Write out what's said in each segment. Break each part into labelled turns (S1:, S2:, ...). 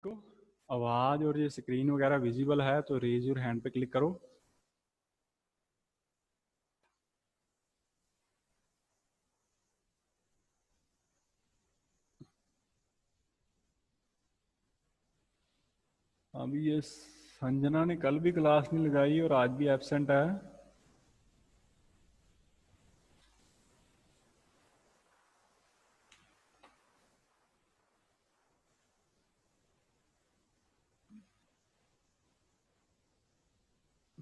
S1: को आवाज और ये स्क्रीन वगैरह विजिबल है तो रेज योर हैंड पे क्लिक करो। अभी ये संजना ने कल भी क्लास नहीं लगाई और आज भी एब्सेंट है।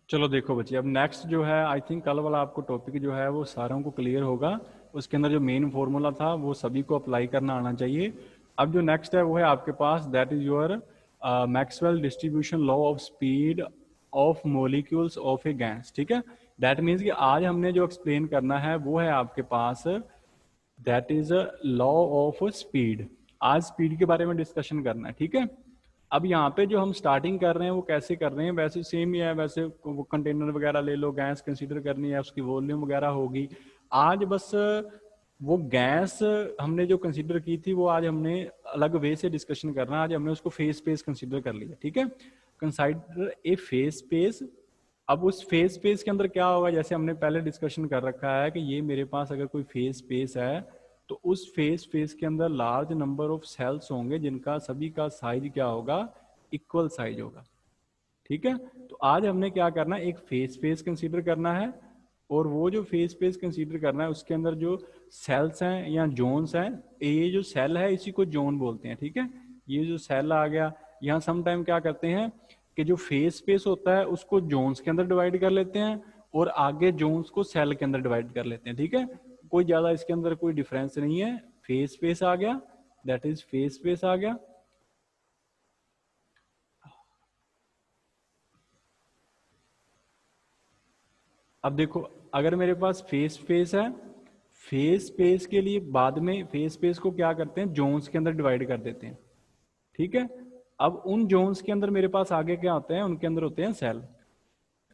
S1: चलो देखो बच्चे, अब नेक्स्ट जो है आई थिंक कल वाला आपको टॉपिक जो है वो सारों को क्लियर होगा। उसके अंदर जो मेन फॉर्मूला था वो सभी को अप्लाई करना आना चाहिए। अब जो नेक्स्ट है वो है आपके पास, that is your Maxwell distribution law of speed of molecules of a gas. ठीक है, दैट मीन्स कि आज हमने जो एक्सप्लेन करना है वो है आपके पास, that is a law of speed. आज स्पीड के बारे में डिस्कशन करना है। ठीक है, अब यहाँ पे जो हम स्टार्टिंग कर रहे हैं वो कैसे कर रहे हैं, वैसे सेम ही है। वैसे वो कंटेनर वगैरह ले लो, गैस कंसीडर करनी है, उसकी वॉल्यूम वगैरह होगी। आज बस वो गैस हमने जो कंसीडर की थी वो आज हमने अलग वे से डिस्कशन करना है। आज हमने उसको फेज स्पेस कंसीडर कर लिया। ठीक है, कंसीडर ए फेज स्पेस। अब उस फेज स्पेस के अंदर क्या होगा, जैसे हमने पहले डिस्कशन कर रखा है कि ये मेरे पास अगर कोई फेज स्पेस है तो उस फेज स्पेस के अंदर लार्ज नंबर ऑफ सेल्स होंगे जिनका सभी का साइज क्या होगा, इक्वल साइज होगा। ठीक है, तो आज हमने क्या करना है, एक फेज स्पेस कंसीडर करना है। और वो जो फेज स्पेस कंसीडर करना है उसके अंदर जो सेल्स हैं या जोन्स हैं, ये जो सेल है इसी को जोन बोलते हैं। ठीक है, ये जो सेल आ गया, यहाँ समटाइम क्या करते हैं कि जो फेज स्पेस होता है उसको जोन्स के अंदर डिवाइड कर लेते हैं और आगे जोन्स को सेल के अंदर डिवाइड कर लेते हैं। ठीक है, कोई ज्यादा इसके अंदर कोई डिफरेंस नहीं है। फेज स्पेस आ गया, दैट इज फेज स्पेस आ गया। अब देखो, अगर मेरे पास फेस स्पेस है, फेस स्पेस के लिए बाद में फेस स्पेस को क्या करते हैं, जोन्स के अंदर डिवाइड कर देते हैं। ठीक है, अब उन जोन्स के अंदर मेरे पास आगे क्या होते हैं, उनके अंदर होते हैं सेल।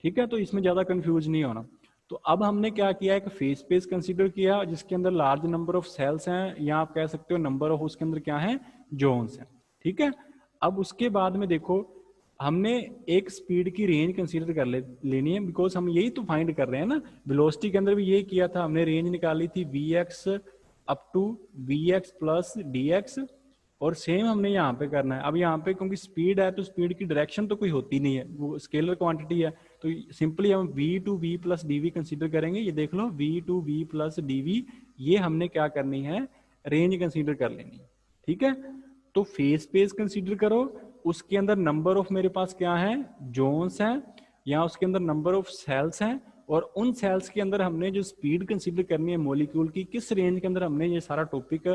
S1: ठीक है, तो इसमें ज्यादा कंफ्यूज नहीं होना। तो अब हमने क्या किया, एक फेस स्पेस कंसीडर किया जिसके अंदर लार्ज नंबर ऑफ सेल्स हैं, या आप कह सकते हो नंबर ऑफ उसके अंदर क्या है, जोन्स हैं। ठीक है, अब उसके बाद में देखो हमने एक स्पीड की रेंज कंसीडर लेनी है, बिकॉज हम यही तो फाइंड कर रहे हैं ना। वेलोसिटी के अंदर भी यही किया था, हमने रेंज निकाली थी v x up to v x plus d x. और सेम हमने यहाँ पे करना है। अब यहाँ पे क्योंकि स्पीड है तो स्पीड की डायरेक्शन तो कोई होती नहीं है, वो स्केलर क्वांटिटी है। तो सिंपली हम v to v plus d v consider करेंगे। ये देख लो, v to v plus d v, ये हमने क्या करनी है, रेंज कंसीडर कर लेनी है। ठीक है, तो फेज स्पेस कंसीडर करो, उसके अंदर नंबर ऑफ मेरे पास क्या है, जोन्स हैं, या उसके अंदर नंबर ऑफ सेल्स हैं। और उन सेल्स के अंदर हमने जो स्पीड कंसीडर करनी है मॉलिक्यूल की, किस रेंज के अंदर हमने ये सारा टॉपिक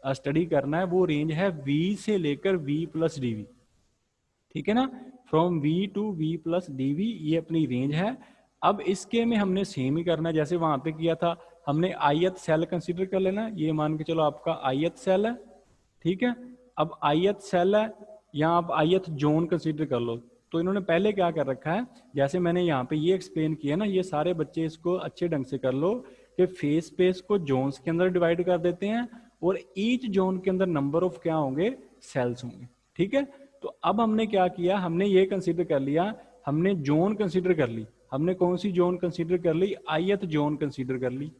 S1: स्टडी करना है, वो रेंज है v से लेकर v प्लस डी वी। ठीक है ना, from v to v plus d v, ये अपनी रेंज है। अब इसके में हमने सेम ही करना है जैसे वहां पे किया था। हमने आयत सेल कंसीडर कर लेना, ये मान के चलो आपका आयत सेल है। ठीक है, अब आयत सेल है, या आप आयत जोन कंसीडर कर लो। तो इन्होंने पहले क्या कर रखा है, जैसे मैंने यहाँ पे ये एक्सप्लेन किया ना, ये सारे बच्चे इसको अच्छे ढंग से कर लो कि फेस स्पेस को जोन्स के अंदर डिवाइड कर देते हैं और ईच जोन के अंदर नंबर ऑफ क्या होंगे, सेल्स होंगे। ठीक है, तो अब हमने क्या किया, हमने ये कंसीडर कर लिया, हमने जोन कंसीडर कर ली। हमने कौन सी जोन कंसीडर कर ली, आयत जोन कंसीडर कर ली।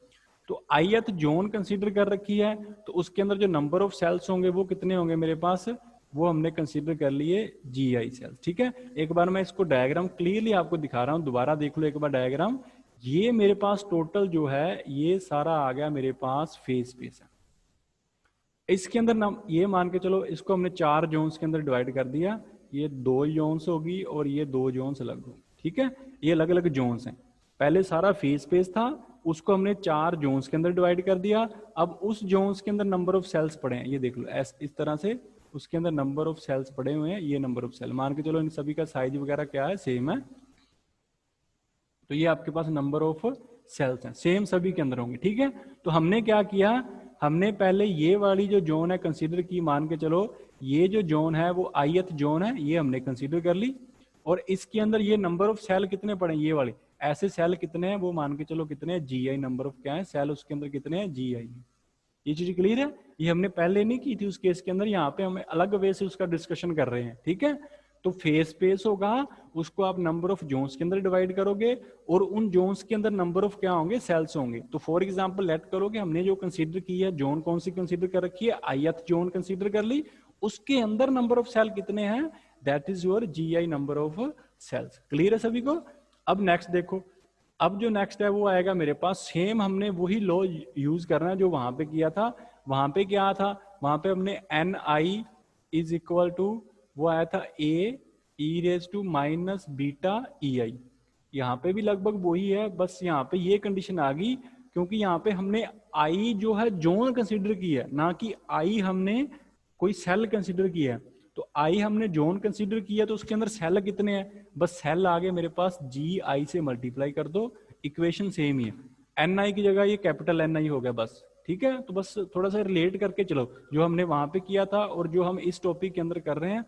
S1: तो आयत जोन कंसीडर कर रखी है, तो उसके अंदर जो नंबर ऑफ सेल्स होंगे वो कितने होंगे मेरे पास, वो हमने कंसीडर कर लिए जी आई सेल्स। ठीक है, एक बार मैं इसको डायग्राम क्लियरली आपको दिखा रहा हूं, दोबारा देख लो एक बार डायग्राम। ये मेरे पास टोटल जो है ये सारा आ गया मेरे पास फेज स्पेस है। इसके अंदर नाम ये मान के चलो, इसको हमने 4 जोन्स के अंदर डिवाइड कर दिया। ये 2 जोन्स होगी और ये 2 जोन्स अलग होगी। ठीक है, ये अलग अलग जोन्स हैं। पहले सारा फेज स्पेस था, उसको हमने 4 जोन्स के अंदर डिवाइड कर दिया। अब उस जोन्स के अंदर नंबर ऑफ सेल्स पड़े हैं, ये देख लो इस तरह से उसके अंदर नंबर ऑफ सेल्स पड़े हुए हैं। ये नंबर ऑफ सेल मान के चलो, इन सभी का साइज वगैरह क्या है, सेम है। तो ये आपके पास नंबर ऑफ सेल्स हैं, सेम सभी के अंदर होंगे। ठीक है, तो हमने क्या किया, हमने पहले ये वाली जो जोन है कंसीडर की, मान के चलो ये जो जोन है वो आयत जोन है, ये हमने कंसीडर कर ली। और इसके अंदर ये नंबर ऑफ सेल कितने पड़े, ये वाले ऐसे सेल कितने हैं वो मान के चलो कितने हैं, जी आई नंबर ऑफ क्या है सेल, उसके अंदर कितने हैं, जी आई। ये चीज क्लियर है? ये हमने पहले नहीं की थी उस केस के अंदर, यहाँ पे हमें अलग वे से उसका डिस्कशन कर रहे हैं, ठीक है। तो फेज स्पेस होगा, उसको आप नंबर ऑफ जोन्स के अंदर डिवाइड करोगे, और उन जोन्स के अंदर नंबर ऑफ क्या होंगे, सेल्स होंगे। तो फॉर एग्जांपल लेट करोगे, हमने जो कंसीडर की है जोन कौन सी कंसीडर कर रखी है, ith जोन कंसीडर कर ली, उसके अंदर नंबर ऑफ सेल कितने हैं, that is your GI number of cells. Clear है सभी को? अब नेक्स्ट देखो, अब जो नेक्स्ट है वो आएगा मेरे पास, सेम हमने वही लॉ यूज करना है जो वहां पे किया था। वहां पे क्या था, वहां पे हमने Ni इज इक्वल टू, वो आया था A e⁻ minus beta EI। यहाँ पे भी लगभग वही है, बस यहाँ पे ये कंडीशन आ गई क्योंकि यहाँ पे हमने I जो है जोन कंसिडर की है, ना कि I हमने कोई सेल कंसिडर किया है। तो I हमने जोन कंसिडर किया तो उसके अंदर सेल कितने हैं, बस सेल आगे मेरे पास GI से मल्टीप्लाई कर दो, इक्वेशन सेम ही है। Ni की जगह ये कैपिटल Ni हो गया बस, ठीक है। तो बस थोड़ा सा रिलेट करके चलो जो हमने वहां पे किया था और जो हम इस टॉपिक के अंदर कर रहे हैं,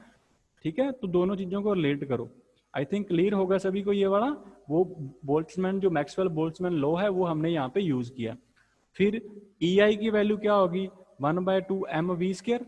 S1: ठीक है। तो दोनों चीजों को रिलेट करो। आई थिंक क्लियर होगा सभी को ये वाला, वो बोल्ट्जमैन जो मैक्सवेल बोल्ट्जमैन लॉ है वो हमने यहाँ पे यूज किया। फिर EI की वैल्यू क्या होगी, 1/2 mv²।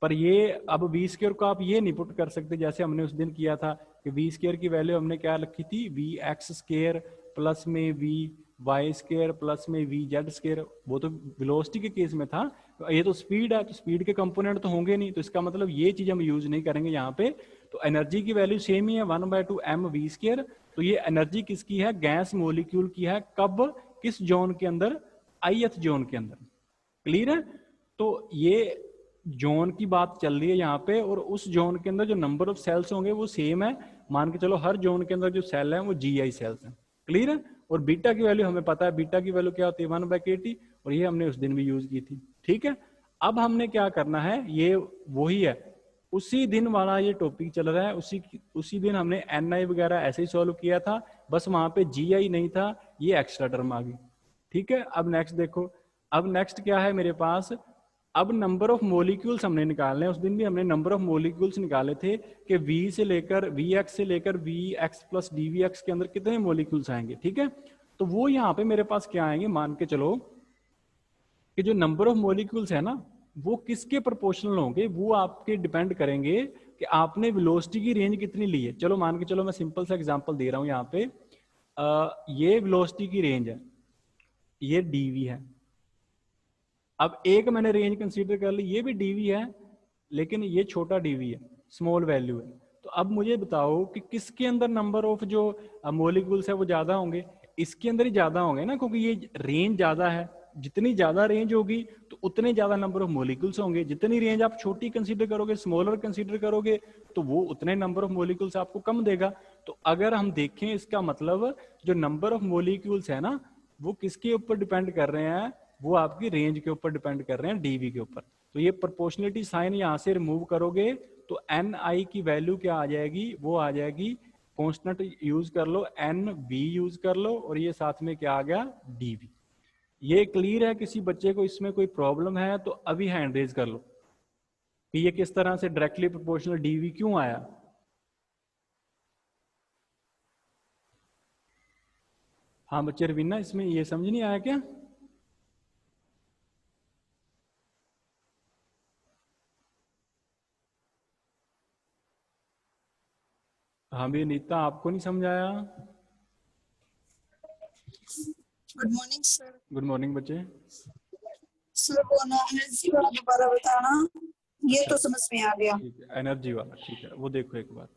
S1: पर ये अब v² को आप ये नहीं पुट कर सकते जैसे हमने उस दिन किया था कि v² की वैल्यू हमने क्या रखी थी, vx² प्लस में vy² प्लस में vz²। वो तो वेलोसिटी के केस में था, ये तो स्पीड है, तो स्पीड के कंपोनेंट तो होंगे नहीं, तो इसका मतलब ये चीज हम यूज नहीं करेंगे यहाँ पे। तो एनर्जी की वैल्यू सेम ही है 1/2 mv²। तो ये एनर्जी किसकी है, गैस मोलिक्यूल की है, कब, किस जोन के अंदर, ith जोन के अंदर। क्लियर है? तो ये जोन की बात चल रही है यहाँ पे, और उस जोन के अंदर जो नंबर ऑफ सेल्स होंगे वो सेम है, मान के चलो हर जोन के अंदर जो सेल है वो GI सेल्स हैं। क्लियर है? और बीटा की वैल्यू हमें पता है, बीटा की वैल्यू क्या होती है, 1/kT, और ये हमने उस दिन भी यूज की थी, ठीक है। अब हमने क्या करना है, ये वही है, उसी दिन वाला ये टॉपिक चल रहा है, उसी दिन हमने Ni वगैरह ऐसे ही सॉल्व किया था, बस वहां पे GI नहीं था, ये एक्स्ट्रा टर्म आ गई, ठीक है। अब नेक्स्ट देखो, अब नेक्स्ट क्या है मेरे पास, अब नंबर ऑफ मोलिक्यूल्स हमने निकालने हैं। उस दिन भी हमने नंबर ऑफ मोलिक्यूल्स निकाले थे कि Vx से लेकर Vx प्लस dVx के अंदर कितने मोलिक्यूल्स आएंगे, ठीक है। तो वो यहाँ पे मेरे पास क्या आएंगे, मान के चलो कि जो नंबर ऑफ मोलिक्यूल्स है ना वो किसके प्रोपोर्शनल होंगे, वो आपके डिपेंड करेंगे कि आपने वेलोसिटी की रेंज कितनी ली है। चलो मान के चलो, मैं सिंपल सा एग्जांपल दे रहा हूँ यहाँ पे, ये वेलोसिटी की रेंज है, ये dv है। अब एक मैंने रेंज कंसीडर कर ली, ये भी dv है लेकिन ये छोटा dv है, स्मॉल वैल्यू है। तो अब मुझे बताओ कि किसके अंदर नंबर ऑफ जो मोलिक्यूल्स है वो ज्यादा होंगे, इसके अंदर ही ज्यादा होंगे ना, क्योंकि ये रेंज ज्यादा है। जितनी ज्यादा रेंज होगी तो उतने ज्यादा नंबर ऑफ मोलिक्यूल्स होंगे। जितनी रेंज आप छोटी कंसीडर करोगे, स्मॉलर कंसीडर करोगे, तो वो उतने नंबर ऑफ मोलिक्यूल्स आपको कम देगा। तो अगर हम देखें, इसका मतलब जो नंबर ऑफ मोलिक्यूल्स है ना वो किसके ऊपर डिपेंड कर रहे हैं, वो आपकी रेंज के ऊपर डिपेंड कर रहे हैं, dv के ऊपर। तो ये प्रोपोर्शनलिटी साइन यहां से रिमूव करोगे तो Ni की वैल्यू क्या आ जाएगी, वो आ जाएगी कांस्टेंट यूज कर लो, Nv यूज कर लो, और ये साथ में क्या आ गया, dv। ये क्लियर है? किसी बच्चे को इसमें कोई प्रॉब्लम है तो अभी हैंड रेज कर लो कि ये किस तरह से डायरेक्टली प्रोपोर्शनल dv क्यों आया। हाँ बच्चे, रवीना इसमें ये समझ नहीं आया क्या? हाँ भी नीता, आपको नहीं समझ आया?
S2: Good morning sir.
S1: Good morning बच्चे।
S2: सर वो ना एनर्जी वाला दोबारा बताना, ये
S1: अच्छा,
S2: तो समझ में आ गया।
S1: ठीक है, एनर्जी वाला, ठीक है, वो देखो एक बार,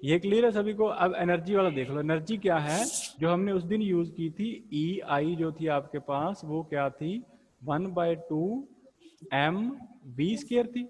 S1: ये क्लियर है सभी को? अब एनर्जी वाला देख लो। एनर्जी क्या है जो हमने उस दिन यूज की थी, EI जो थी आपके पास, वो क्या थी, 1/2 mv² थी।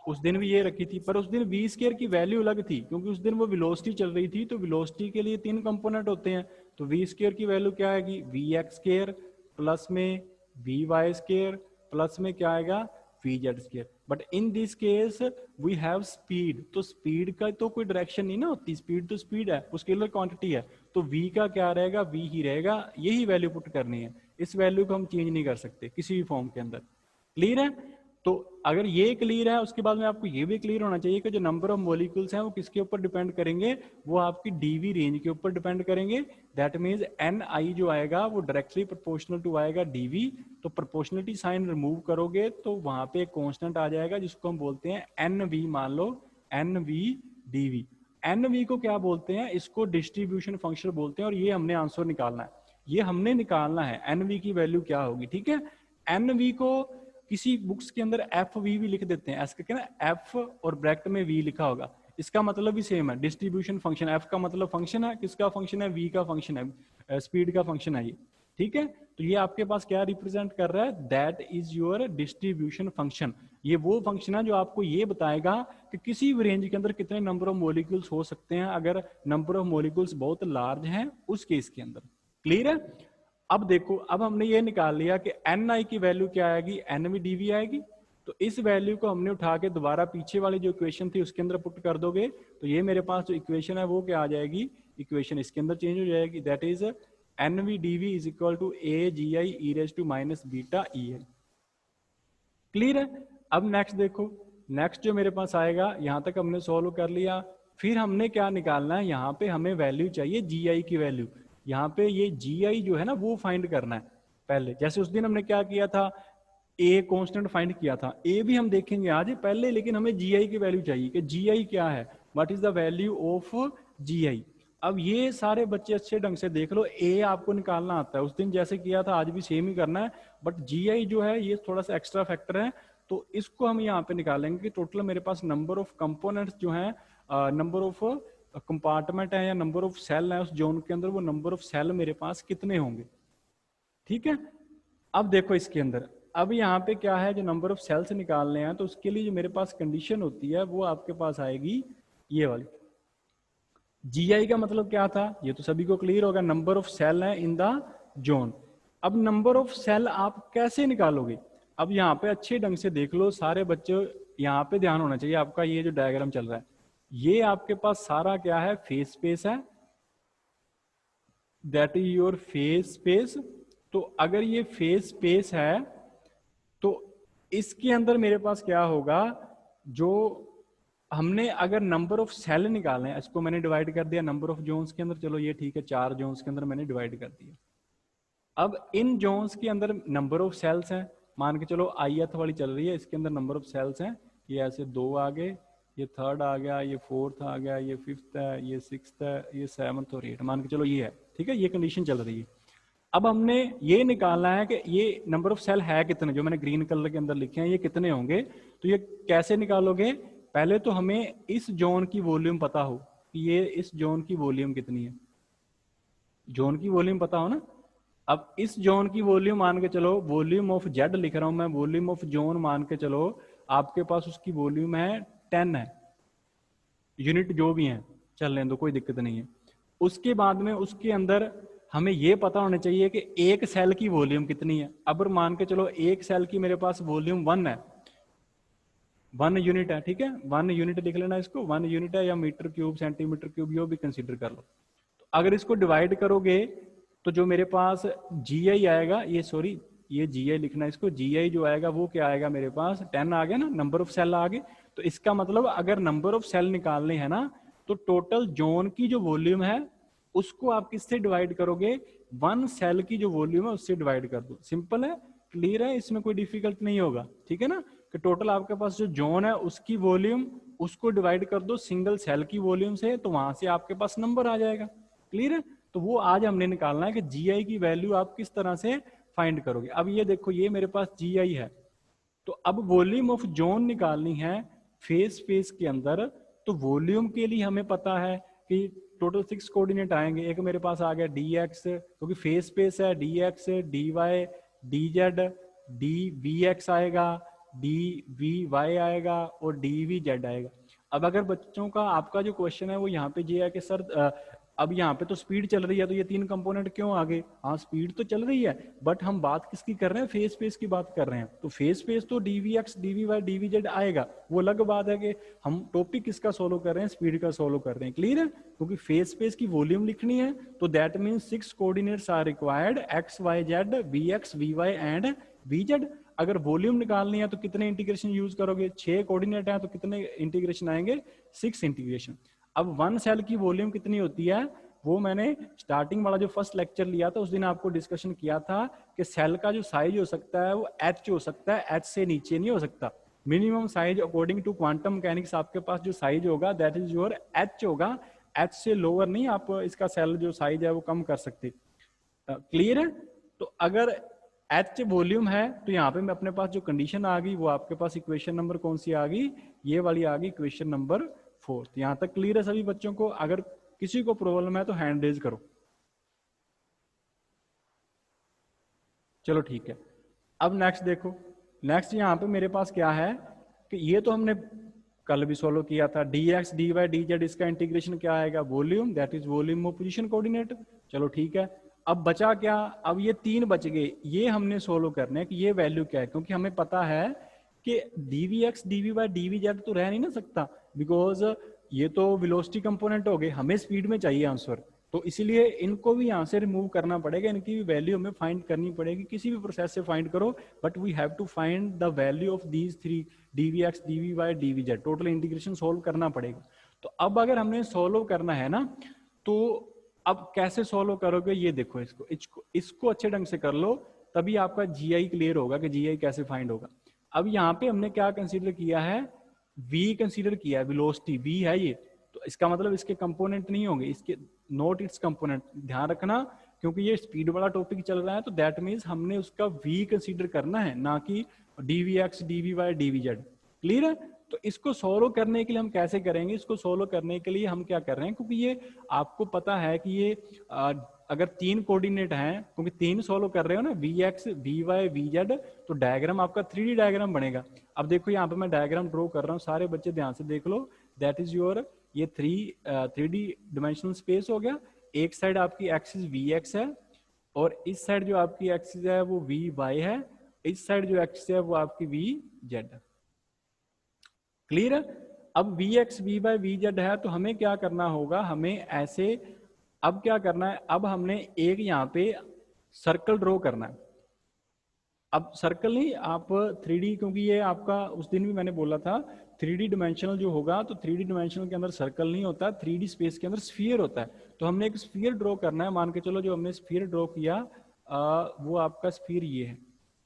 S1: उस दिन भी ये रखी थी, पर उस दिन v² की वैल्यू अलग थी, क्योंकि उस दिन वो वेलोसिटी चल रही थी। तो वेलोसिटी के लिए 3 कंपोनेंट होते हैं, तो v² की वैल्यू क्या आएगी, vx² प्लस में vy² प्लस में क्या आएगा, vz²। But in this case we have speed, तो स्पीड का तो कोई डायरेक्शन नहीं ना होती, स्पीड तो स्पीड है, वो स्केलर क्वांटिटी है। तो v का क्या रहेगा, v ही रहेगा, यही वैल्यू पुट करनी है। इस वैल्यू को हम चेंज नहीं कर सकते किसी भी फॉर्म के अंदर। क्लियर है? तो अगर ये क्लियर है, उसके बाद में आपको ये भी क्लियर होना चाहिए कि जो नंबर ऑफ मॉलिक्यूल्स हैं वो किसके ऊपर डिपेंड करेंगे, वो आपकी डीवी रेंज के ऊपर डिपेंड करेंगे। दैट मीन्स एन आई जो आएगा वो डायरेक्टली प्रोपोर्शनल टू आएगा डीवी। तो प्रोपोर्शनलिटी साइन रिमूव करोगे तो वहां पे एक कॉन्स्टेंट आ जाएगा जिसको हम बोलते हैं एन वी, मान लो N V DV. N V को क्या बोलते हैं, इसको डिस्ट्रीब्यूशन फंक्शन बोलते हैं, और ये हमने आंसर निकालना है, ये हमने निकालना है एन वी की वैल्यू क्या होगी। ठीक है, एन वी को किसी बुक्स के अंदर एफ वी भी लिख देते हैं, ऐसे करके ना, एफ और ब्रैकेट में वी लिखा होगा, इसका मतलब भी सेम है, डिस्ट्रीब्यूशन फंक्शन। एफ का मतलब फंक्शन है, किसका फंक्शन है, वी का फंक्शन है, स्पीड का फंक्शन है ये। ठीक है, तो ये आपके पास क्या रिप्रेजेंट कर रहा है, that is your distribution function. ये वो फंक्शन है जो आपको ये बताएगा कि किसी भी रेंज के अंदर कितने नंबर ऑफ मॉलिक्यूल्स हो सकते हैं, अगर नंबर ऑफ मॉलिक्यूल्स बहुत लार्ज हैं उस केस के अंदर। क्लियर है। अब देखो, अब हमने ये निकाल लिया कि एन आई की वैल्यू क्या आएगी, एन वी डी वी आएगी। तो इस वैल्यू को हमने उठा के दोबारा पीछे वाली जो इक्वेशन थी उसके अंदर पुट कर दोगे, तो ये मेरे पास जो इक्वेशन है वो क्या आ जाएगी, इक्वेशन इसके अंदर चेंज हो जाएगी, that is n v d v is equal to a g i e raise to minus beta E i. Clear है। अब नेक्स्ट देखो, नेक्स्ट जो मेरे पास आएगा, यहां तक हमने सॉल्व कर लिया। फिर हमने क्या निकालना है, यहाँ पे हमें वैल्यू चाहिए जी आई की वैल्यू। यहाँ पे ये जी आई जो है ना वो फाइंड करना है पहले, जैसे उस दिन हमने क्या किया था, ए कांस्टेंट फाइंड किया था, ए भी हम देखेंगे आज पहले, लेकिन हमें जी आई की वैल्यू चाहिए कि जी आई क्या है, what is the value of G I. अब ये सारे बच्चे अच्छे ढंग से देख लो, ए आपको निकालना आता है, उस दिन जैसे किया था आज भी सेम ही करना है, बट जी आई जो है ये थोड़ा सा एक्स्ट्रा फैक्टर है, तो इसको हम यहाँ पे निकालेंगे कि टोटल मेरे पास नंबर ऑफ कंपोनेंट्स जो है, नंबर ऑफ कंपार्टमेंट है या नंबर ऑफ सेल है उस जोन के अंदर, वो नंबर ऑफ सेल मेरे पास कितने होंगे। ठीक है, अब देखो इसके अंदर, अब यहाँ पे क्या है, जो नंबर ऑफ सेल्स निकालने हैं तो उसके लिए जो मेरे पास कंडीशन होती है वो आपके पास आएगी ये वाली। जी आई का मतलब क्या था, ये तो सभी को क्लियर होगा, नंबर ऑफ सेल है इन द जोन। अब नंबर ऑफ सेल आप कैसे निकालोगे, अब यहाँ पे अच्छे ढंग से देख लो सारे बच्चे, यहाँ पे ध्यान होना चाहिए आपका, ये जो डायग्राम चल रहा है ये आपके पास सारा क्या है, फेस स्पेस है, that is your face space. तो अगर ये फेस स्पेस है तो इसके अंदर मेरे पास क्या होगा, जो हमने अगर नंबर ऑफ सेल निकालने हैं, इसको मैंने डिवाइड कर दिया नंबर ऑफ जोन्स के अंदर, चलो ये ठीक है, 4 जोन्स के अंदर मैंने डिवाइड कर दिया। अब इन जोन्स के अंदर नंबर ऑफ सेल्स हैं, मान के चलो ith वाली चल रही है, इसके अंदर नंबर ऑफ सेल्स हैं, ये ऐसे 2 आ गए, ये 3rd आ गया, ये 4th आ गया, ये 5th है, ये 6th है, ये 7th और 8th, मान के चलो ये है। ठीक है, ये कंडीशन चल रही है। अब हमने ये निकालना है कि ये नंबर ऑफ सेल है कितने, जो मैंने ग्रीन कलर के अंदर लिखे हैं ये कितने होंगे। तो ये कैसे निकालोगे, पहले तो हमें इस जोन की वॉल्यूम पता हो कि ये इस जोन की वॉल्यूम कितनी है, जोन की वॉल्यूम पता हो ना। अब इस जोन की वॉल्यूम मान के चलो, वॉल्यूम ऑफ जेड लिख रहा हूं मैं, वॉल्यूम ऑफ जोन मान के चलो आपके पास उसकी वॉल्यूम है 10 है, यूनिट जो भी है चलने दो, कोई दिक्कत नहीं है। उसके बाद में उसके अंदर हमें यह पता होना चाहिए कि एक सेल की वॉल्यूम कितनी है। अब मान के चलो एक सेल की मेरे पास वॉल्यूम 1 है, 1 यूनिट है, ठीक है, 1 यूनिट लिख लेना इसको, 1 यूनिट है, या मीटर क्यूब सेंटीमीटर क्यूब यो भी कंसीडर कर लो। तो अगर इसको डिवाइड करोगे तो जो मेरे पास जी आई आएगा, ये सॉरी ये जी आई लिखना इसको, जी आई जो आएगा वो क्या आएगा मेरे पास 10 आ गया ना, नंबर ऑफ सेल आ गए। तो इसका मतलब अगर नंबर ऑफ सेल निकालने हैं ना, तो टोटल जोन की जो वॉल्यूम है उसको आप किससे डिवाइड करोगे, 1 सेल की जो वॉल्यूम है उससे डिवाइड कर दो। सिंपल है, क्लियर है, इसमें कोई डिफिकल्ट नहीं होगा। ठीक है ना, कि टोटल आपके पास जो जोन है उसकी वॉल्यूम उसको डिवाइड कर दो सिंगल सेल की वॉल्यूम से, तो वहां से आपके पास नंबर आ जाएगा। क्लियर है, तो वो आज हमने निकालना है कि जीआई की वैल्यू आप किस तरह से फाइंड करोगे। अब ये देखो, ये मेरे पास जीआई है, तो अब वॉल्यूम ऑफ जोन निकालनी है फेस स्पेस के अंदर। तो वॉल्यूम के लिए हमें पता है कि टोटल 6 कोऑर्डिनेट आएंगे। एक मेरे पास आ गया dx, क्योंकि फेस स्पेस है, dx, dy, dz, dvx आएगा, dvy आएगा और dvz आएगा। अब अगर बच्चों का आपका जो क्वेश्चन है वो यहाँ पे ये है कि सर अब यहाँ पे तो स्पीड चल रही है, तो ये 3 कंपोनेंट क्यों आ गए। हाँ स्पीड तो चल रही है, बट हम बात किसकी कर रहे हैं, फेस स्पेस की बात कर रहे हैं। तो फेस स्पेस तो dvx, dvy, dvz आएगा, वो अलग बात है कि हम टॉपिक किसका सोलो कर रहे हैं, स्पीड का सोलो कर रहे हैं। क्लियर है, क्योंकि फेस स्पेस की वॉल्यूम लिखनी है, तो that means 6 coordinates are required, x, y, z, vx, vy and vz। अगर वॉल्यूम निकालनी है तो कितने इंटीग्रेशन यूज करोगे, 6 कोऑर्डिनेट है तो कितने इंटीग्रेशन आएंगे, 6 इंटीग्रेशन। अब वन सेल की वॉल्यूम कितनी होती है, वो मैंने स्टार्टिंग वाला जो फर्स्ट लेक्चर लिया था उस दिन आपको डिस्कशन किया था कि सेल का जो साइज हो सकता है वो एच हो सकता है, एच से नीचे नहीं हो सकता। Minimum size according to quantum mechanics आपके पास जो साइज होगा दैट इज योर एच होगा, एच से लोअर नहीं आप इसका सेल जो साइज है वो कम कर सकते। क्लियर है? तो अगर एच वॉल्यूम है तो यहाँ पे मैं अपने पास जो कंडीशन आ गई वो आपके पास इक्वेशन नंबर कौन सी आ गई, ये वाली आ गई इक्वेशन नंबर 4। यहाँ तक क्लियर है सभी बच्चों को? अगर किसी को प्रॉब्लम है तो हैंड रेज करो। चलो ठीक है, अब नेक्स्ट देखो। नेक्स्ट यहाँ पे मेरे पास क्या है कि ये तो हमने कल भी सोल्व किया था, dx dy dz, इसका इंटीग्रेशन क्या आएगा, volume, that is volume of position coordinate. चलो ठीक है, अब बचा क्या, अब ये 3 बच गए, ये हमने सोल्व करने कि ये वैल्यू क्या है, क्योंकि हमें पता है कि dvx dvy dvz तो रह नहीं ना सकता, बिकॉज ये तो वेलोसिटी कंपोनेंट हो गए, हमें स्पीड में चाहिए आंसर, तो इसीलिए इनको भी यहाँ से रिमूव करना पड़ेगा, इनकी भी वैल्यू हमें फाइंड करनी पड़ेगी, किसी भी प्रोसेस से फाइंड करो, but we have to find the value of these 3 dvx dvy dvz, total integration solve करना पड़ेगा। तो अब अगर हमने सोल्व करना है ना, तो अब कैसे सोल्व करोगे, ये देखो, इसको अच्छे ढंग से कर लो, तभी आपका जीआई क्लियर होगा कि जीआई कैसे फाइंड होगा। अब यहाँ पे हमने क्या कंसीडर किया है, v कंसीडर किया है, वेलोसिटी v है ये, तो इसका मतलब इसके कंपोनेंट नहीं होंगे, इसके नॉट इट्स कंपोनेंट, ध्यान रखना, क्योंकि ये स्पीड वाला टॉपिक चल रहा है, तो दैट मीन्स हमने उसका v कंसीडर करना है, ना कि dvx dvy dvz। क्लियर है? तो इसको सोल्व करने के लिए हम कैसे करेंगे, इसको सोल्व करने के लिए हम क्या कर रहे हैं, क्योंकि ये आपको पता है कि ये अगर 3 कोऑर्डिनेट हैं, क्योंकि 3 सोल्व कर रहे हो ना, vx vy vz, तो डायग्राम आपका 3D डायग्राम बनेगा। अब देखो यहाँ पे मैं डायग्राम ड्रॉ कर रहा हूँ, सारे बच्चे ध्यान से देख लो, दैट इज योर ये 3D डिमेंशनल स्पेस हो गया। एक साइड आपकी एक्सिस vx है, और इस साइड जो आपकी एक्सिस है वो vy है, इस साइड जो एक्सिस है वो आपकी vz है। क्लियर है? अब vx vy vz है, तो हमें क्या करना होगा, हमें ऐसे अब क्या करना है, अब हमने एक यहाँ पे सर्कल ड्रॉ करना है। अब सर्कल नहीं, आप 3D, क्योंकि ये आपका उस दिन भी मैंने बोला था 3D डिमेंशनल जो होगा, तो 3D डिमेंशनल के अंदर सर्कल नहीं होता, 3D स्पेस के अंदर स्फीयर होता है। तो हमने एक स्फीयर ड्रॉ करना है, मान के चलो जो हमने स्फीयर ड्रॉ किया वो आपका स्फीयर ये है,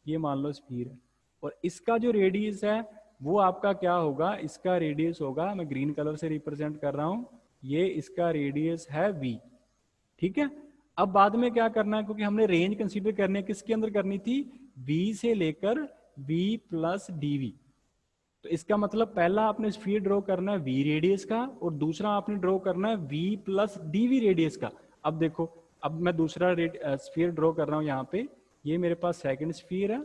S1: ये मान लो स्फीयर है, और इसका जो रेडियस है वो आपका क्या होगा, इसका रेडियस होगा, मैं ग्रीन कलर से रिप्रेजेंट कर रहा हूं, ये इसका रेडियस है v। ठीक है? अब बाद में क्या करना है, क्योंकि हमने रेंज कंसीडर करने किसके अंदर करनी थी, v से लेकर v प्लस dv। तो इसका मतलब पहला आपने स्फीयर ड्रॉ करना है v रेडियस का, और दूसरा आपने ड्रॉ करना है v प्लस dv रेडियस का। अब देखो, अब मैं दूसरा स्फीयर ड्रॉ कर रहा हूं यहाँ पे, ये मेरे पास सेकंड स्फीयर है,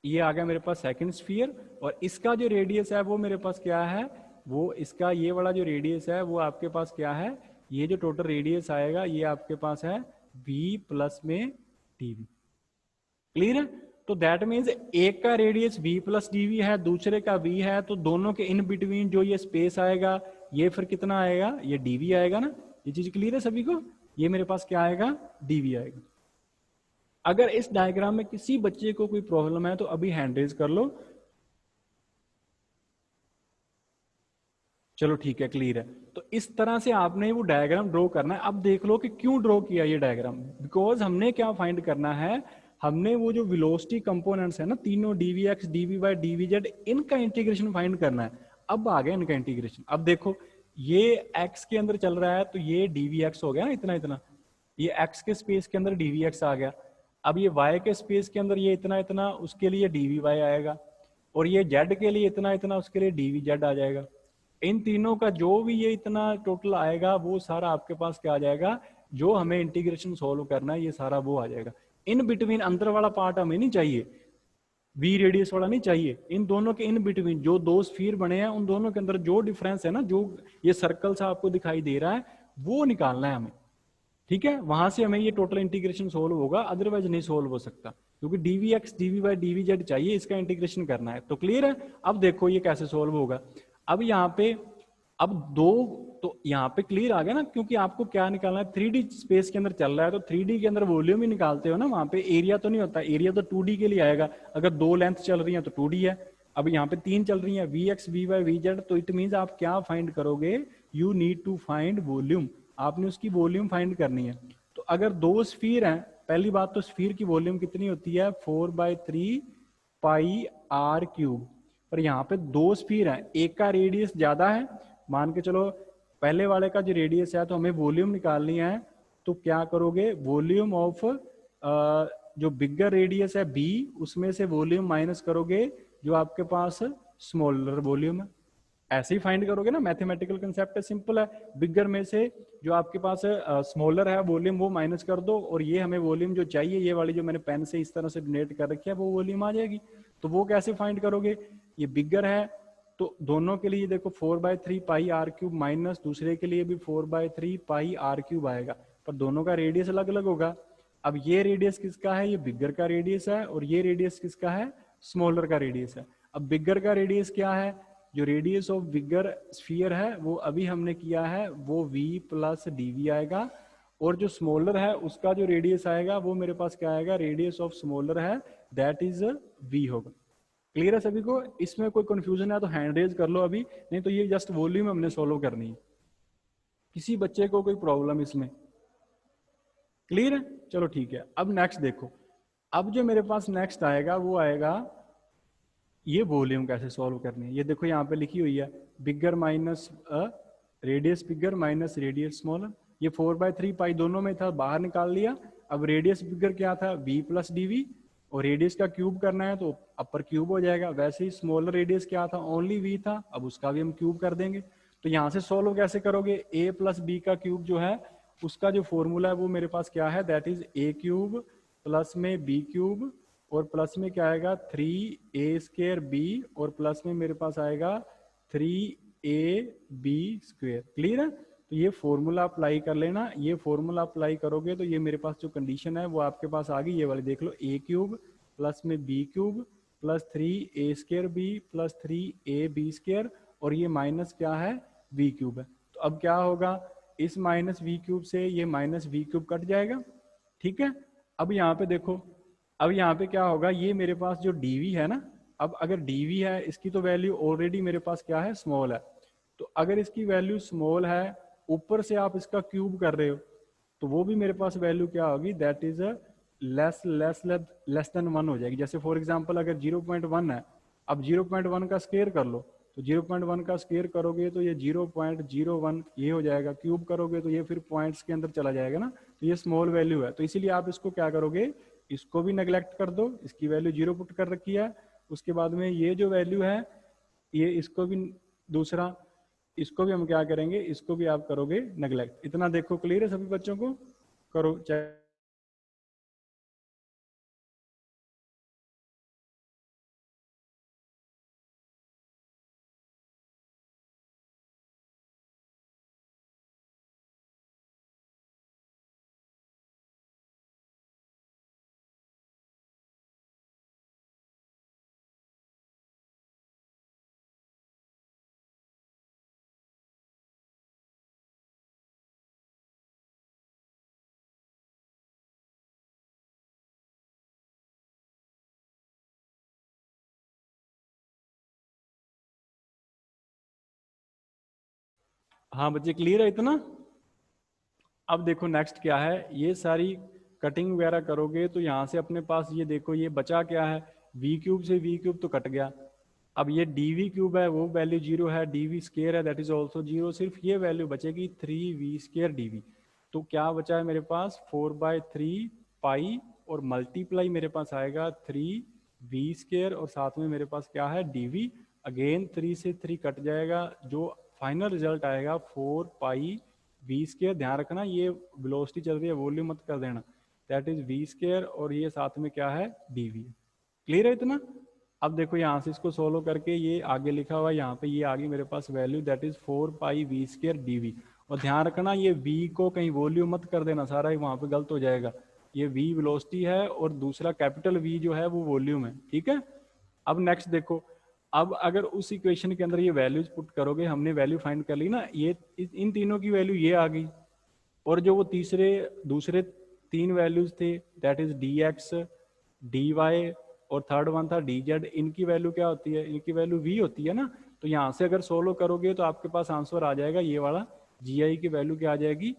S1: ये आ गया मेरे पास सेकंड स्फीयर, और इसका जो रेडियस है वो मेरे पास क्या है, वो इसका ये वाला जो रेडियस है वो आपके पास क्या है, ये जो टोटल रेडियस आएगा ये आपके पास है v प्लस में dv। क्लियर है? तो दैट मीन्स एक का रेडियस v प्लस dv है, दूसरे का v है, तो दोनों के इन बिटवीन जो ये स्पेस आएगा ये फिर कितना आएगा, ये dv आएगा ना। ये चीज क्लियर है सभी को? ये मेरे पास क्या आएगा, dv आएगा। अगर इस डायग्राम में किसी बच्चे को कोई प्रॉब्लम है तो अभी हैंड रेज कर लो। चलो ठीक है, क्लियर है। तो इस तरह से आपने वो डायग्राम ड्रॉ करना है। अब देख लो कि क्यों ड्रॉ किया ये डायग्राम, बिकॉज हमने क्या फाइंड करना है, हमने वो जो वेलोसिटी कंपोनेंट्स है ना तीनों, dvx dvy dvz, इनका इंटीग्रेशन फाइंड करना है। अब आ गया इनका इंटीग्रेशन। अब देखो ये x के अंदर चल रहा है तो ये dvx हो गया ना, इतना इतना, ये x के स्पेस के अंदर dvx आ गया। अब ये y के स्पेस के अंदर ये इतना इतना, उसके लिए dvy आएगा, और ये z के लिए इतना इतना, उसके लिए dvz आ जाएगा। इन तीनों का जो भी ये इतना टोटल आएगा वो सारा आपके पास क्या आ जाएगा, जो हमें इंटीग्रेशन सोल्व करना है ये सारा वो आ जाएगा। इन बिटवीन अंदर वाला पार्ट हमें नहीं चाहिए, v रेडियस वाला नहीं चाहिए, इन दोनों के इन बिटवीन जो दो स्फीयर बने हैं उन दोनों के अंदर जो डिफरेंस है ना, जो ये सर्कल सा आपको दिखाई दे रहा है वो निकालना है हमें। ठीक है? वहां से हमें ये टोटल इंटीग्रेशन सोल्व होगा, अदरवाइज नहीं सोल्व हो सकता, क्योंकि dvx dvy dvz चाहिए, इसका इंटीग्रेशन करना है। तो क्लियर है? अब देखो ये कैसे सोल्व होगा। अब यहाँ पे अब दो, तो यहाँ पे क्लियर आ गया ना, क्योंकि आपको क्या निकालना है, 3D स्पेस के अंदर चल रहा है तो 3D के अंदर वॉल्यूम ही निकालते हो ना, वहां पे एरिया तो नहीं होता, एरिया तो 2D के लिए आएगा। अगर दो लेंथ चल रही है तो 2D है। अब यहाँ पे तीन चल रही है, Vx Vy Vz, तो इट मीन्स आप क्या फाइंड करोगे, you need to find volume, आपने उसकी वॉल्यूम फाइंड करनी है। तो अगर दो स्फीयर हैं, पहली बात तो स्फीयर की वॉल्यूम कितनी होती है, 4/3 पाई आर क्यूब। पर यहाँ पे दो स्फीयर हैं, एक का रेडियस ज्यादा है, मान के चलो पहले वाले का जो रेडियस है, तो हमें वॉल्यूम निकालनी है। तो क्या करोगे, वॉल्यूम ऑफ जो बिगर रेडियस है बी, उसमें से वॉल्यूम माइनस करोगे जो आपके पास स्मॉलर वॉल्यूम है। ऐसे ही फाइंड करोगे ना, मैथमेटिकल कंसेप्ट है, सिंपल है। बिगर में से जो आपके पास स्मॉलर है वॉल्यूम, वो माइनस कर दो, और ये हमें वॉल्यूम जो चाहिए, ये वाली जो मैंने पेन से इस तरह से डोनेट कर रखी है, वो वॉल्यूम आ जाएगी। तो वो कैसे फाइंड करोगे, ये बिगर है तो दोनों के लिए देखो 4/3 पाई आर क्यूब, माइनस दूसरे के लिए भी 4/3 पाई आर क्यूब आएगा, पर दोनों का रेडियस अलग अलग होगा। अब ये रेडियस किसका है, ये बिगर का रेडियस है, और ये रेडियस किसका है, स्मॉलर का रेडियस है। अब बिगर का रेडियस क्या है, जो रेडियस ऑफ बिगर स्फीयर है वो अभी हमने किया है, वो v प्लस dv आएगा, और जो स्मॉलर है उसका जो रेडियस आएगा वो मेरे पास क्या आएगा, रेडियस ऑफ स्मॉलर है, दैट इज v होगा। क्लियर है सभी को, इसमें कोई कंफ्यूजन है तो हैंड रेज कर लो अभी, नहीं तो ये जस्ट वॉल्यूम हमने सोल्व करनी है। किसी बच्चे को कोई प्रॉब्लम इसमें, क्लियर है, चलो ठीक है। अब नेक्स्ट देखो, अब जो मेरे पास नेक्स्ट आएगा वो आएगा, ये वॉल्यूम कैसे सॉल्व करनी है। ये देखो यहाँ पे लिखी हुई है, bigger minus radius bigger minus radius smaller, ये 4/3 पाई दोनों में था, बाहर निकाल लिया। अब रेडियस बिगर क्या था, v प्लस डी, और रेडियस का क्यूब करना है तो अपर क्यूब हो जाएगा। वैसे ही स्मॉलर रेडियस क्या था, ओनली v था, अब उसका भी हम क्यूब कर देंगे। तो यहाँ से सॉल्व कैसे करोगे, a प्लस बी का क्यूब जो है उसका जो फॉर्मूला है वो मेरे पास क्या है, that is a cube plus में b क्यूब, और प्लस में क्या आएगा 3a² b, और प्लस में मेरे पास आएगा 3ab²। क्लियर है, तो ये फॉर्मूला अप्लाई कर लेना। ये फॉर्मूला अप्लाई करोगे तो ये मेरे पास जो कंडीशन है वो आपके पास आ गई, ये वाली देख लो, a क्यूब प्लस में b cube plus 3a² b plus 3ab², और ये माइनस क्या है, v क्यूब है। तो अब क्या होगा, इस माइनस v क्यूब से ये माइनस v क्यूब कट जाएगा, ठीक है। अब यहाँ पे देखो, अब यहाँ पे क्या होगा, ये मेरे पास जो dv है ना, अब अगर dv है, इसकी तो वैल्यू ऑलरेडी मेरे पास क्या है, स्मॉल है। तो अगर इसकी वैल्यू स्मॉल है, ऊपर से आप इसका क्यूब कर रहे हो, तो वो भी मेरे पास वैल्यू क्या होगी, दैट इज लेस देन 1 हो जाएगी। जैसे फॉर एग्जांपल अगर 0.1 है, अब 0.1 का स्क्वायर कर लो, तो 0.1 का स्क्वायर करोगे तो ये 0.01 ये हो जाएगा, क्यूब करोगे तो ये फिर पॉइंट्स के अंदर चला जाएगा ना, तो ये स्मॉल वैल्यू है। तो इसीलिए आप इसको क्या करोगे, इसको भी नेग्लेक्ट कर दो, इसकी वैल्यू 0 पुट कर रखी है। उसके बाद में ये जो वैल्यू है, ये इसको भी दूसरा, इसको भी हम क्या करेंगे, इसको भी आप करोगे नेग्लेक्ट। इतना देखो, क्लियर है सभी बच्चों को, करो चेक। हाँ बच्चे, क्लियर है इतना। अब देखो नेक्स्ट क्या है, ये सारी कटिंग वगैरह करोगे तो यहाँ से अपने पास ये देखो, ये बचा क्या है, v क्यूब से v क्यूब तो कट गया। अब ये dv क्यूब है, वो वैल्यू 0 है, dv स्क्वायर है, दैट इज ऑल्सो 0, सिर्फ ये वैल्यू बचेगी 3v² dv। तो क्या बचा है मेरे पास, 4/3 पाई, और मल्टीप्लाई मेरे पास आएगा 3v², और साथ में मेरे पास क्या है, dv। अगेन 3 से 3 कट जाएगा, जो फाइनल रिजल्ट आएगा 4πv²। ध्यान रखना ये वेलोसिटी चल रही है, वॉल्यूम मत कर देना, दैट इज v², और ये साथ में क्या है, dv। क्लियर है इतना। अब देखो यहाँ से इसको सोल्व करके ये आगे लिखा हुआ है, यहाँ पे ये आगे मेरे पास value, that is 4πv² dv। और ध्यान रखना ये v को कहीं वॉल्यूम मत कर देना, सारा ही वहां पे गलत हो जाएगा। ये v वेलोसिटी है और दूसरा कैपिटल V जो है वो वॉल्यूम है, ठीक है। अब नेक्स्ट देखो, अब अगर उस इक्वेशन के अंदर ये वैल्यूज पुट करोगे, हमने वैल्यू फाइंड कर ली ना, ये इन तीनों की वैल्यू ये आ गई, और जो वो दूसरे 3 वैल्यूज थे, that is d x, d y, और थर्ड वन था डी जेड, इनकी वैल्यू क्या होती है? इनकी वैल्यू वी होती है ना। तो यहाँ से अगर सोल्व करोगे तो आपके पास आंसर आ जाएगा ये वाला, जी आई की वैल्यू क्या आ जाएगी?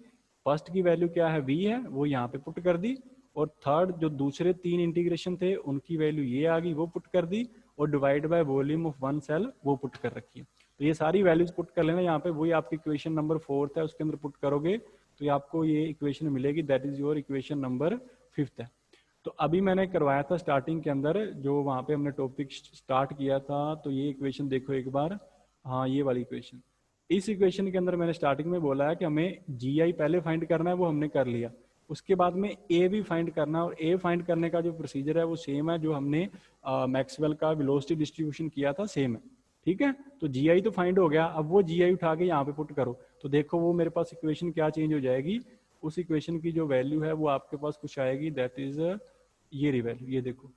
S1: फर्स्ट की वैल्यू क्या है? वी है, वो यहाँ पे पुट कर दी, और थर्ड जो दूसरे 3 इंटीग्रेशन थे उनकी वैल्यू ये आ गई, वो पुट कर दी, और divide by volume of one cell वो पुट कर रखी है। तो ये सारी वैल्यूज पुट कर लेना यहाँ पे, वही आपकी इक्वेशन नंबर 4 है, उसके अंदर पुट करोगे तो ये आपको ये इक्वेशन मिलेगी, that is your equation number 5 है। तो अभी मैंने करवाया था स्टार्टिंग के अंदर, जो वहाँ पे हमने टॉपिक स्टार्ट किया था, तो ये इक्वेशन देखो एक बार, हाँ ये वाली इक्वेशन, इस इक्वेशन के अंदर मैंने स्टार्टिंग में बोला है कि हमें जी आई पहले फाइंड करना है, वो हमने कर लिया, उसके बाद में ए भी फाइंड करना है, और ए फाइंड करने का जो प्रोसीजर है वो सेम है जो हमने मैक्सवेल का वेलोसिटी डिस्ट्रीब्यूशन किया था, सेम है, ठीक है। तो जी आई तो फाइंड हो गया, अब वो जी आई उठा के यहाँ पे पुट करो, तो देखो वो मेरे पास इक्वेशन क्या चेंज हो जाएगी, उस इक्वेशन की जो वैल्यू है वो आपके पास कुछ आएगी, दैट इज ये री वैल्यू, ये देखो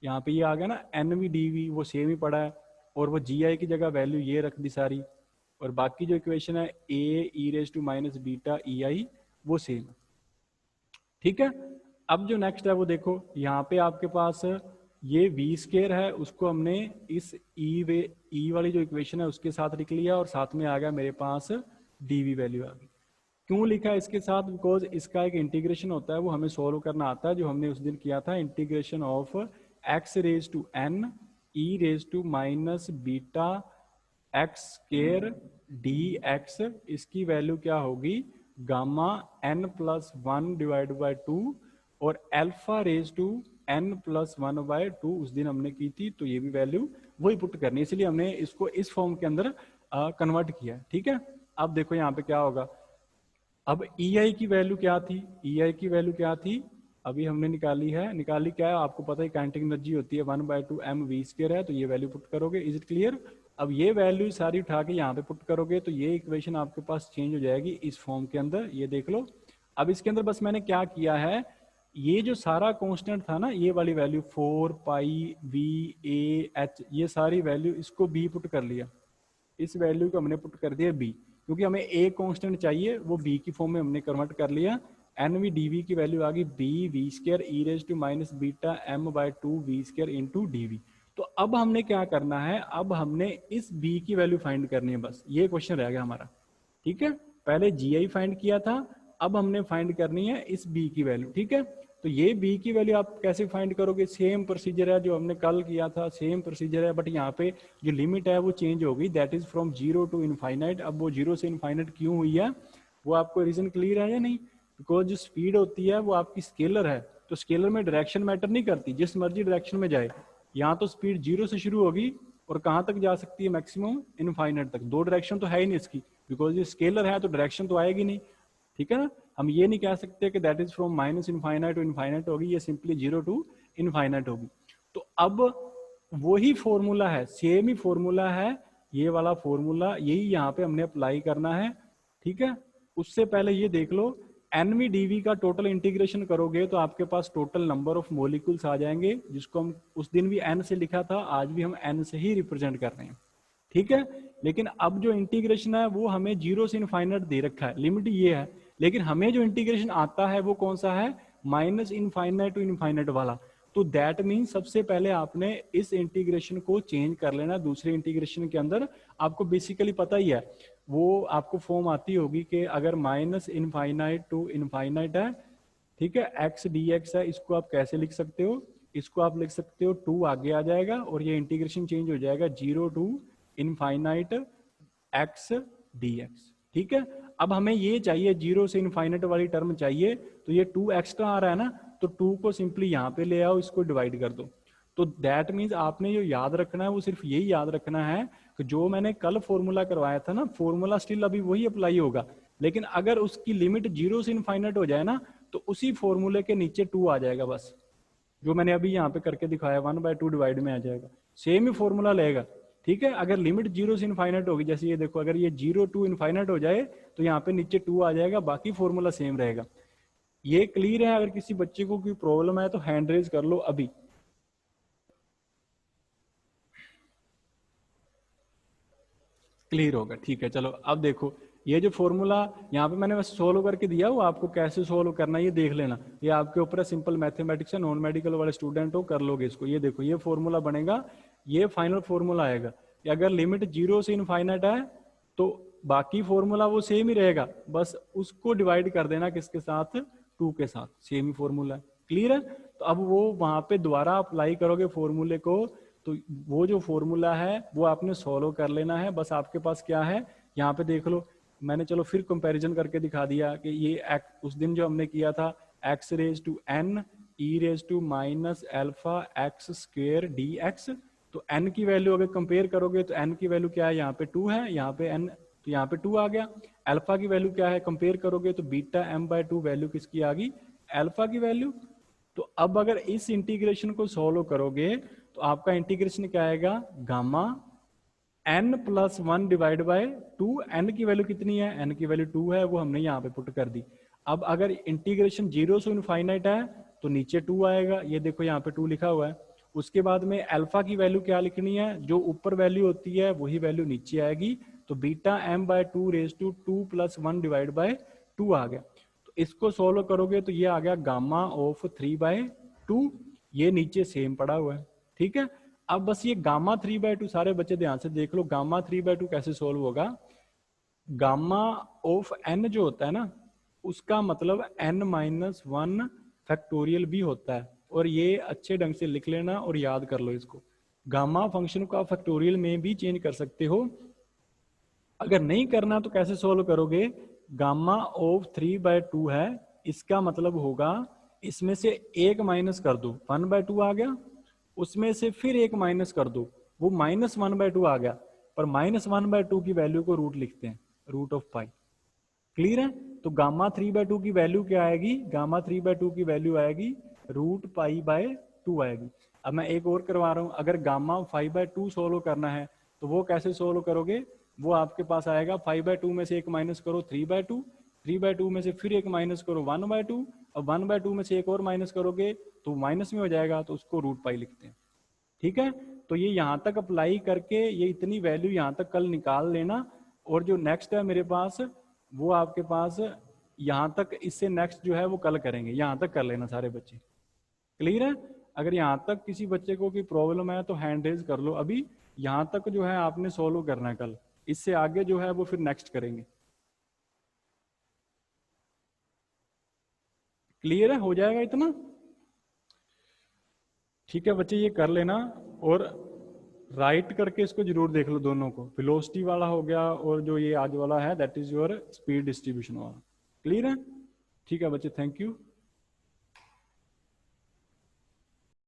S1: यहाँ पे ये आ गया ना, एन वी डी वी वो सेम ही पड़ा है, और वो जी आई की जगह वैल्यू ये रख दी सारी, और बाकी जो इक्वेशन है A E raise to minus beta E I वो सेम है, ठीक है। अब जो नेक्स्ट है वो देखो, यहाँ पे आपके पास ये वी स्केयर है, उसको हमने इस ई वाली जो इक्वेशन है उसके साथ लिख लिया, और साथ में आ गया मेरे पास डी वी वैल्यू आ गई। क्यों लिखा है इसके साथ? बिकॉज इसका एक इंटीग्रेशन होता है, वो हमें सॉल्व करना आता है, जो हमने उस दिन किया था, integration of x raise to n e raise to minus beta x square d x, इसकी वैल्यू क्या होगी? Gamma n plus 1 divide by 2, और alpha raise to n plus 1 by 2 उस दिन हमने की थी, तो ये भी वैल्यू वही पुट करनी है, इसलिए हमने इसको इस फॉर्म के अंदर कन्वर्ट किया, ठीक है। अब देखो यहाँ पे क्या होगा, अब ई आई की वैल्यू क्या थी? ई आई की वैल्यू क्या थी? अभी हमने निकाली क्या है आपको पता है, काइनेटिक एनर्जी होती है 1/2 एम वी स्क्वायर है, तो ये वैल्यू पुट करोगे, इज इट क्लियर? अब ये वैल्यू सारी उठा के यहाँ पे पुट करोगे तो ये इक्वेशन आपके पास चेंज हो जाएगी इस फॉर्म के अंदर, ये देख लो। अब इसके अंदर बस मैंने क्या किया है, ये जो सारा कांस्टेंट था ना, ये वाली value 4 pi V A H, ये सारी वैल्यू इसको बी पुट कर लिया, इस वैल्यू को हमने पुट कर दिया बी, क्योंकि हमें ए कांस्टेंट चाहिए, वो बी की फॉर्म में हमने कन्वर्ट कर लिया। एन वी डी वी की वैल्यू आ गई b v square e raise to minus beta m by 2 v square into d v. तो अब हमने क्या करना है, अब हमने इस बी की वैल्यू फाइंड करनी है, बस ये क्वेश्चन रह गया हमारा, ठीक है। पहले जी आई फाइंड किया था, अब हमने फाइंड करनी है इस बी की वैल्यू, ठीक है। तो ये बी की वैल्यू आप कैसे फाइंड करोगे? सेम प्रोसीजर है जो हमने कल किया था, सेम प्रोसीजर है, बट यहाँ पे जो लिमिट है वो चेंज हो गई, that is from 0 to infinite. अब वो 0 से इनफाइनाइट क्यों हुई है, वो आपको रीजन क्लियर है या नहीं? बिकॉज जो स्पीड होती है वो आपकी स्केलर है, तो स्केलर में डायरेक्शन मैटर नहीं करती, जिस मर्जी डायरेक्शन में जाए। यहाँ तो स्पीड 0 से शुरू होगी और कहाँ तक जा सकती है? मैक्सिमम इनफाइनाइट तक। दो डायरेक्शन तो है ही नहीं इसकी, बिकॉज ये स्केलर है तो डायरेक्शन तो आएगी नहीं, ठीक है ना। हम ये नहीं कह सकते कि that is from minus infinite to infinite होगी, ये सिंपली 0 टू इनफाइनाइट होगी। तो अब वही फॉर्मूला है, सेम ही फॉर्मूला है, ये वाला फॉर्मूला यही यहाँ पे हमने अप्लाई करना है, ठीक है। उससे पहले ये देख लो, एनवी डीवी का टोटल इंटीग्रेशन करोगे तो आपके पास टोटल नंबर ऑफ मोलिक्यूल्स आ जाएंगे, जिसको हम उस दिन भी एन से लिखा था, आज भी हम एन से ही रिप्रेजेंट कर रहे हैं, ठीक है। लेकिन अब जो इंटीग्रेशन है वो हमें 0 से इनफाइनाइट दे रखा है, लिमिट ये है, लेकिन हमें जो इंटीग्रेशन आता है वो कौन सा है? माइनस इनफाइनाइट टू इनफाइनाइट वाला। तो दैट मीन सबसे पहले आपने इस इंटीग्रेशन को चेंज कर लेना दूसरे इंटीग्रेशन के अंदर। आपको बेसिकली पता ही है, वो आपको फॉर्म आती होगी कि अगर माइनस इनफाइनाइट टू इनफाइनाइट है, ठीक है, एक्स डी एक्स है, इसको आप कैसे लिख सकते हो? इसको आप लिख सकते हो 2 आगे आ जाएगा और ये इंटीग्रेशन चेंज हो जाएगा 0 to infinite x d x, ठीक है। अब हमें ये चाहिए 0 से इनफाइनाइट वाली टर्म चाहिए, तो ये 2 एक्स्ट्रा आ रहा है ना, तो 2 को सिंपली यहाँ पे ले आओ, इसको डिवाइड कर दो। तो दैट मीन्स आपने जो याद रखना है वो सिर्फ यही याद रखना है कि जो मैंने कल फॉर्मूला करवाया था ना, फॉर्मूला स्टिल अभी वही अप्लाई होगा, लेकिन अगर उसकी लिमिट 0 से इनफाइनाइट हो जाए ना, तो उसी फॉर्मूले के नीचे 2 आ जाएगा, बस जो मैंने अभी यहाँ पे करके दिखाया 1/2 डिवाइड में आ जाएगा, सेम ही फॉर्मूला लेगा, ठीक है। अगर लिमिट 0 से इनफाइनाइट होगी, जैसे ये देखो, अगर ये 0 टू इनफाइनाइट हो जाए तो यहाँ पे नीचे 2 आ जाएगा, बाकी फॉर्मूला सेम रहेगा। ये क्लियर है? अगर किसी बच्चे को कोई प्रॉब्लम है तो हैंड रेज कर लो अभी। क्लियर होगा, ठीक है। चलो अब देखो, ये जो फॉर्मूला यहाँ पे मैंने बस सोल्व करके दिया हो, आपको कैसे सोल्व करना है ये देख लेना, ये आपके ऊपर है। सिंपल मैथमेटिक्स है, नॉन मेडिकल वाले स्टूडेंट हो कर लोगे इसको। ये देखो ये फॉर्मूला बनेगा, ये फाइनल फॉर्मूला आएगा कि अगर लिमिट 0 से इनफाइनाइट है तो बाकी फॉर्मूला वो सेम ही रहेगा, बस उसको डिवाइड कर देना किसके साथ, 2 के साथ, सेम ही फॉर्मूला है। क्लियर है? तो अब वो वहां पे दोबारा अप्लाई करोगे फॉर्मूले को, तो वो जो फॉर्मूला है वो आपने सॉल्व कर लेना है। बस आपके पास क्या है, यहाँ पे देख लो, मैंने चलो फिर कंपैरिजन करके दिखा दिया कि ये उस दिन जो हमने किया था x raise to n e raise to minus alpha x square dx, तो n की वैल्यू अगर कंपेयर करोगे तो n की वैल्यू क्या है, यहाँ पे 2 है, यहाँ पे n, तो यहाँ पे 2 आ गया। अल्फा की वैल्यू क्या है, कंपेयर करोगे तो बीटा m/2 वैल्यू किसकी आ गई, अल्फा की वैल्यू। तो अब अगर इस इंटीग्रेशन को सॉल्व करोगे तो आपका इंटीग्रेशन क्या आएगा, gamma n plus 1 divide by 2। n की वैल्यू कितनी है, n की वैल्यू 2 है, वो हमने यहाँ पे पुट कर दी। अब अगर इंटीग्रेशन 0 से इनफाइनाइट है तो नीचे 2 आएगा, ये देखो यहाँ पे 2 लिखा हुआ है। उसके बाद में अल्फा की वैल्यू क्या लिखनी है, जो ऊपर वैल्यू होती है वही वैल्यू नीचे आएगी, तो beta m/2 raise to 2 plus 1 divide by 2 आ गया। तो इसको सोल्व करोगे तो ये आ गया गामा ऑफ 3/2, ये नीचे सेम पड़ा हुआ है। ठीक है, अब बस ये गामा 3/2, सारे बच्चे ध्यान से देख लो, गामा 3/2 कैसे सोल्व होगा। गामा ऑफ n जो होता है ना, उसका मतलब n-1 फैक्टोरियल भी होता है, और ये अच्छे ढंग से लिख लेना और याद कर लो इसको। गामा फंक्शन को आप फैक्टोरियल में भी चेंज कर सकते हो। अगर नहीं करना तो कैसे सोल्व करोगे, गामा ऑफ 3/2 है, इसका मतलब होगा इसमें से एक माइनस कर दो, 1/2 आ गया, उसमें से फिर एक माइनस कर दो, वो -1/2 आ गया, पर -1/2 की वैल्यू को रूट लिखते हैं, रूट ऑफ पाई। क्लियर है? तो गामा 3/2 की वैल्यू क्या आएगी, गामा 3/2 की वैल्यू आएगी रूट पाई बाय 2 आएगी। अब मैं एक और करवा रहा हूं, अगर गामा 5/2 सोल्व करना है तो वो कैसे सोल्व करोगे, वो आपके पास आएगा 5/2 में से एक माइनस करो 3/2, 3/2 में से फिर एक माइनस करो 1/2, और 1/2 में से एक और माइनस करोगे तो माइनस में हो जाएगा, तो उसको रूट पाई लिखते हैं। ठीक है, तो ये यहां तक अप्लाई करके ये इतनी वैल्यू यहां तक कल निकाल लेना, और जो नेक्स्ट है मेरे पास वो आपके पास यहां तक, इससे नेक्स्ट जो है वो कल करेंगे, यहां तक कर लेना सारे बच्चे। क्लियर है? अगर यहां तक किसी बच्चे को कोई प्रॉब्लम है तो हैंड रेज कर लो, अभी यहां तक जो है आपने सोल्व करना है कल, इससे आगे जो है वो फिर नेक्स्ट करेंगे। क्लियर है, हो जाएगा इतना? ठीक है बच्चे, ये कर लेना, और राइट करके इसको जरूर देख लो दोनों को, वेलोसिटी वाला हो गया और जो ये आज वाला है that is your speed distribution वाला। क्लियर है? ठीक है बच्चे, थैंक यू।